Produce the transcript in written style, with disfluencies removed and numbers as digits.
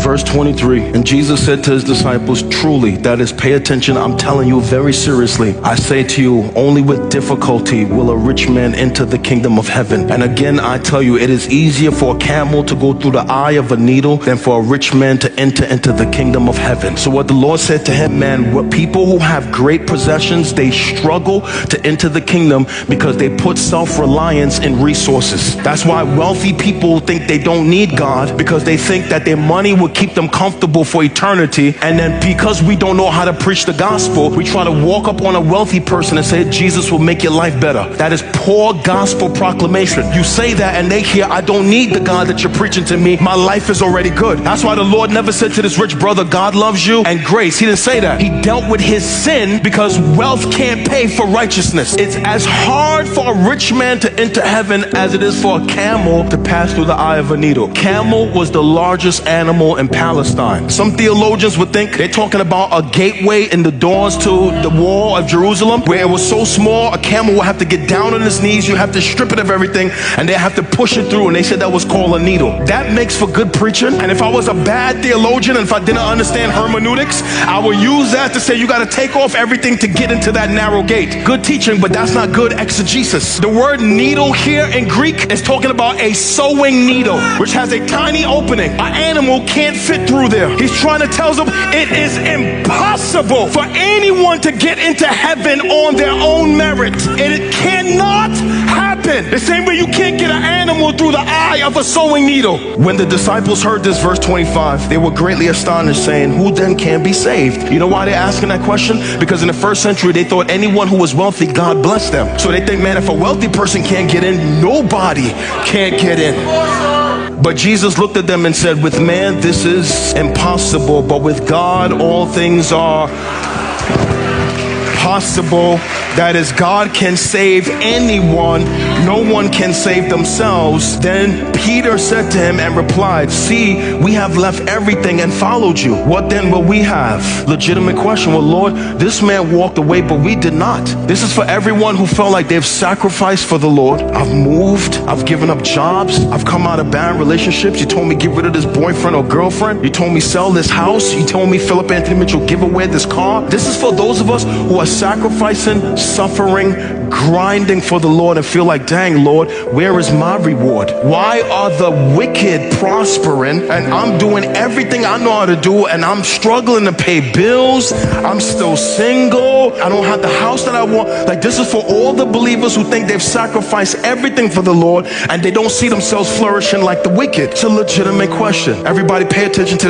Verse 23, and Jesus said to his disciples, truly, that is, pay attention, I'm telling you very seriously, I say to you, only with difficulty will a rich man enter the kingdom of heaven. And again, I tell you, it is easier for a camel to go through the eye of a needle than for a rich man to enter into the kingdom of heaven. So what the Lord said to him, man, what people who have great possessions, they struggle to enter the kingdom because they put self-reliance in resources. That's why wealthy people think they don't need God, because they think that their money will keep them comfortable for eternity. And then because we don't know how to preach the gospel, we try to walk up on a wealthy person and say, Jesus will make your life better. That is poor gospel proclamation. You say that and they hear, I don't need the God that you're preaching to me. My life is already good. That's why the Lord never said to this rich brother, God loves you and grace. He didn't say that. He dealt with his sin because wealth can't pay for righteousness. It's as hard for a rich man to enter heaven as it is for a camel to pass through the eye of a needle. Camel was the largest animal in Palestine. Some theologians would think they're talking about a gateway in the doors to the wall of Jerusalem, where it was so small a camel would have to get down on his knees, you have to strip it of everything, and they have to push it through, and they said that was called a needle. That makes for good preaching, and if I was a bad theologian and if I didn't understand hermeneutics, I would use that to say you got to take off everything to get into that narrow gate. Good teaching, but that's not good exegesis. The word needle here in Greek is talking about a sewing needle, which has a tiny opening. An animal can't fit through there. He's trying to tell them it is impossible for anyone to get into heaven on their own merit. It cannot happen. The same way you can't get an animal through the eye of a sewing needle. When the disciples heard this, verse 25, they were greatly astonished, saying, who then can be saved? You know why they're asking that question? Because in the first century, they thought anyone who was wealthy, God blessed them. So they think, man, if a wealthy person can't get in, nobody can't get in. But Jesus looked at them and said, with man this is impossible, but with God all things are possible. That is, God can save anyone. No one can save themselves. Then Peter said to him and replied, see, we have left everything and followed you. What then will we have? Legitimate question. Well, Lord, this man walked away, but we did not. This is for everyone who felt like they've sacrificed for the Lord. I've moved. I've given up jobs. I've come out of bad relationships. You told me get rid of this boyfriend or girlfriend. You told me sell this house. You told me Philip Anthony Mitchell give away this car. This is for those of us who are sacrificing, suffering, grinding for the Lord and feel like, dang, Lord, where is my reward? Why are the wicked prospering and I'm doing everything I know how to do and I'm struggling to pay bills? I'm still single. I don't have the house that I want. Like, this is for all the believers who think they've sacrificed everything for the Lord and they don't see themselves flourishing like the wicked. It's a legitimate question. Everybody pay attention to